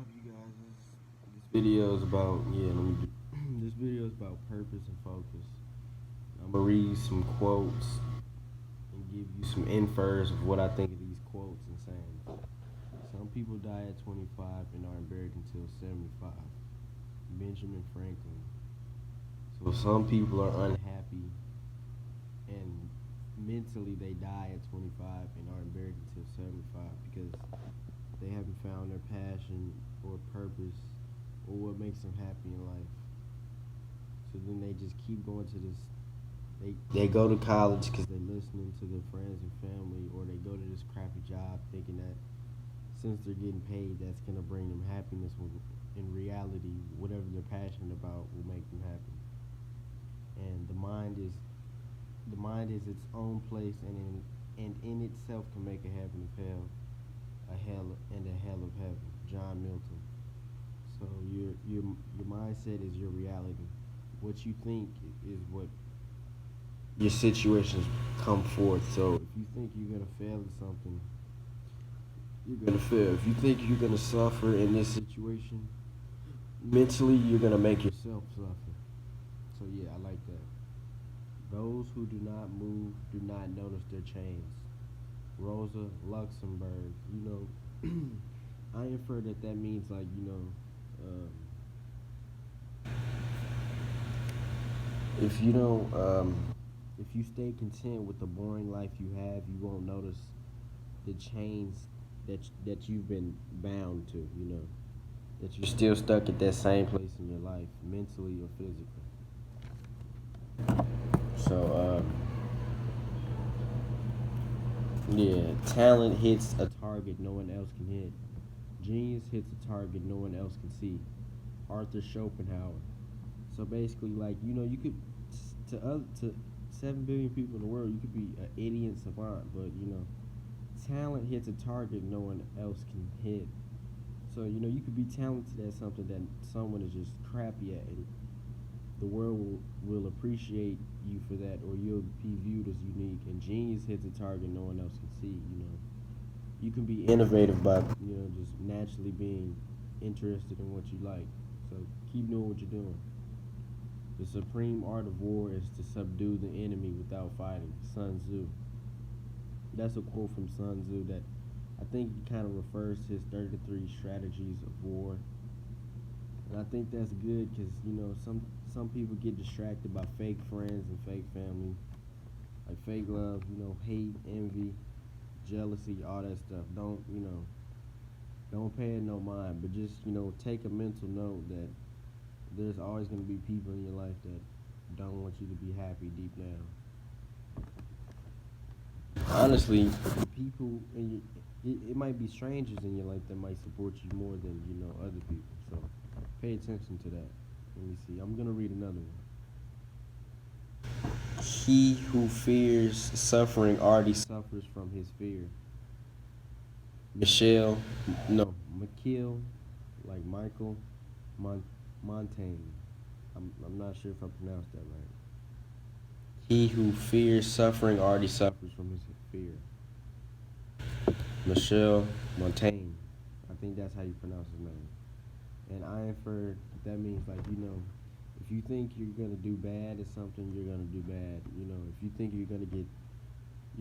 up, you guys? This video is about this video is about purpose and focus. I'm gonna read you some quotes and give you some infers of what I think of these quotes and sayings. Some people die at 25 and aren't buried until 75. Benjamin Franklin. So some people are unhappy and mentally they die at 25 and aren't buried until 75 because they haven't found their passion or purpose or what makes them happy in life. So then they just keep going to this. They go to college because they're listening to their friends and family, or they go to this crappy job thinking that since they're getting paid, that's gonna bring them happiness. When in reality, whatever they're passionate about will make them happy. And the mind is its own place, and in itself can make a heaven of hell, a hell and a hell of heaven. John Milton. So your mindset is your reality. What you think is what your situations come forth. So if you think you're gonna fail at something, you're gonna fail. If you think you're gonna suffer in this situation, mentally you're gonna make yourself suffer. So yeah, I like that. Those who do not move do not notice their chains. Rosa Luxemburg. I infer that means like if you don't if you stay content with the boring life you have, you won't notice the chains that you've been bound to. That you're still stuck at that same place in your life, mentally or physically. So yeah, talent hits a target no one else can hit. Genius hits a target no one else can see. Arthur Schopenhauer. So basically, like you could to 7 billion people in the world, you could be an idiot savant, but talent hits a target no one else can hit. So you could be talented at something that someone is just crappy at, and the world will appreciate you for that, or you'll be viewed as unique. And genius hits a target no one else can see. You can be innovative by just naturally being interested in what you like. So keep doing what you're doing. The supreme art of war is to subdue the enemy without fighting. Sun Tzu. That's a quote from Sun Tzu that I think kind of refers to his 33 strategies of war. And I think that's good because some people get distracted by fake friends and fake family, like fake love, hate, envy, jealousy, all that stuff. Don't pay it no mind, but just take a mental note that there's always going to be people in your life that don't want you to be happy deep down. Honestly, people it might be strangers in your life that might support you more than other people. So pay attention to that. Let me see. I'm gonna read another one. He who fears suffering already suffers from his fear. Mikhail, like Michael Montaigne. I'm not sure if I pronounced that right. He who fears suffering already suffers from his fear. Michel Montaigne. I think that's how you pronounce his name. And I infer that means like if you think you're gonna do bad at something, you're gonna do bad. If you think you're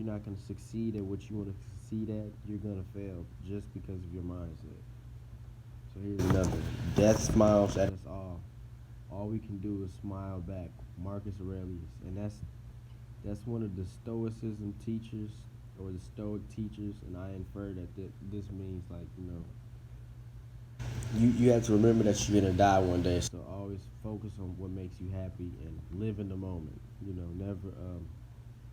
not gonna succeed at what you want to succeed at, you're gonna fail just because of your mindset. So here's another. Death smiles at us all. All we can do is smile back. Marcus Aurelius, and that's one of the Stoicism teachers or the Stoic teachers, and I infer that this means like you have to remember that you're gonna die one day. So always focus on what makes you happy and live in the moment. Never.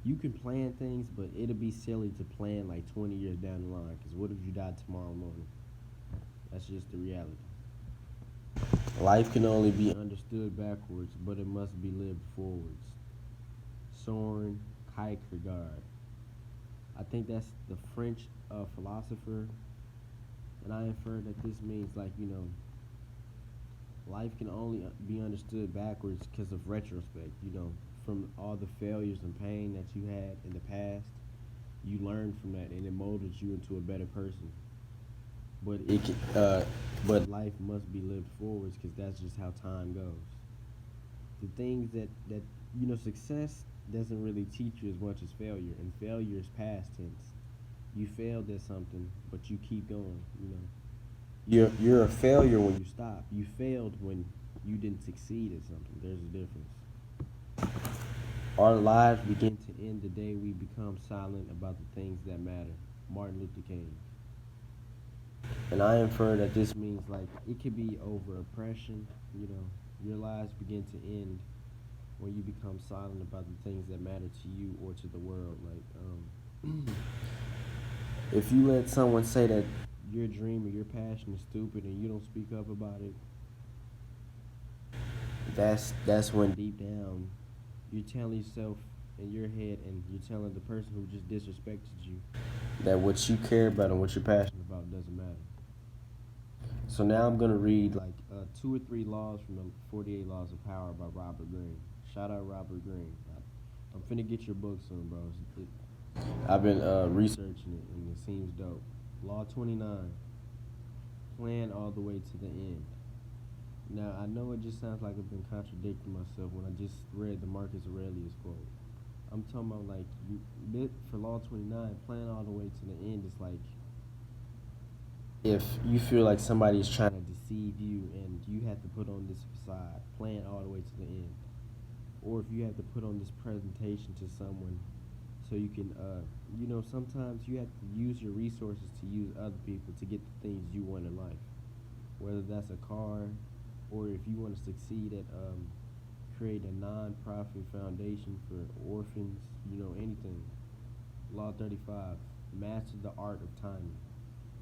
You can plan things, but it'll be silly to plan like 20 years down the line. Because what if you die tomorrow morning? That's just the reality. Life can only be understood backwards, but it must be lived forwards. Soren Kierkegaard. I think that's the French philosopher, and I infer that this means like life can only be understood backwards because of retrospect. From all the failures and pain that you had in the past, you learned from that, and it molded you into a better person. But but life must be lived forwards because that's just how time goes. The things that success doesn't really teach you as much as failure, and failure is past tense. You failed at something, but you keep going. You're a failure when you stop. You failed when you didn't succeed at something. There's a difference. Our lives begin to end the day we become silent about the things that matter. Martin Luther King. And I infer that this means like it could be over oppression. Your lives begin to end when you become silent about the things that matter to you or to the world. If you let someone say that your dream or your passion is stupid and you don't speak up about it, that's when deep down you're telling yourself in your head and you're telling the person who just disrespected you that what you care about and what you're passionate about doesn't matter. So now I'm gonna read like 2 or 3 laws from the 48 Laws of Power by Robert Greene. Shout out Robert Greene. I'm finna get your book soon, bro. I've been researching it and it seems dope. Law 29. Plan all the way to the end. Now I know it just sounds like I've been contradicting myself when I just read the Marcus Aurelius quote. I'm talking about like for Law 29, plan all the way to the end. It's like if you feel like somebody's trying to deceive you and you have to put on this facade, plan all the way to the end. Or if you have to put on this presentation to someone so you can, sometimes you have to use your resources to use other people to get the things you want in life. Whether that's a car, or if you want to succeed at creating a non-profit foundation for orphans, anything. Law 35, master the art of timing.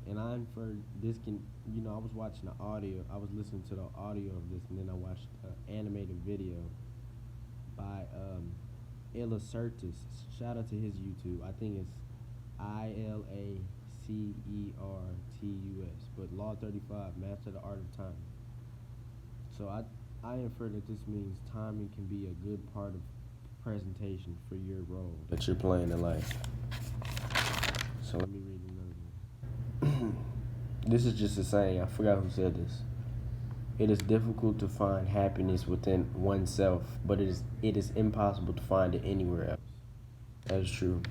And I inferred this can, I was watching the audio, I was listening to the audio of this, and then I watched an animated video by Ilacertus. Shout out to his YouTube. I think it's ILACERTUS. But Law 35, master the art of timing. So I infer that this means timing can be a good part of presentation for your role that you're playing in life. So let me read another one. This is just a saying. I forgot who said this. It is difficult to find happiness within oneself, but it is impossible to find it anywhere else. That is true.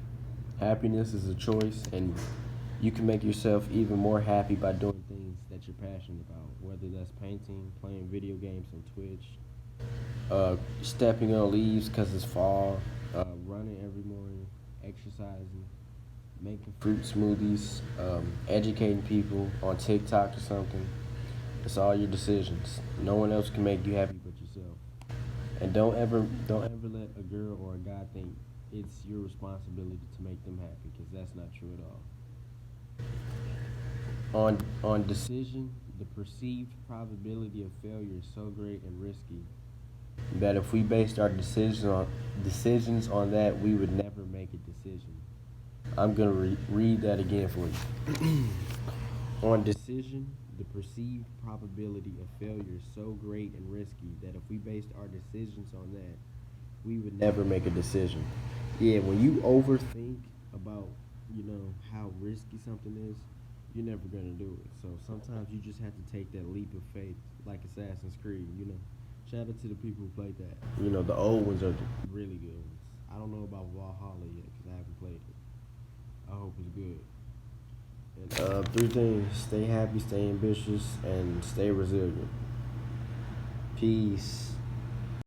Happiness is a choice, and you can make yourself even more happy by doing things that you're passionate about, whether that's painting, playing video games on Twitch, stepping on leaves because it's fall, running every morning, exercising, making fruit smoothies, educating people on TikTok or something. It's all your decisions. No one else can make you happy but yourself. And don't ever let a girl or a guy think it's your responsibility to make them happy, because that's not true at all. On decision, the perceived probability of failure is so great and risky that if we based our decisions on that, we would never make a decision. I'm gonna read that again for you. On decision, the perceived probability of failure is so great and risky that if we based our decisions on that, we would never make a decision. Yeah, when you overthink about, how risky something is, you're never gonna do it. So sometimes you just have to take that leap of faith, like Assassin's Creed. Shout out to the people who played that. The old ones are the really good ones. I don't know about Valhalla yet because I haven't played it. I hope it's good. And 3 things: stay happy, stay ambitious, and stay resilient. Peace.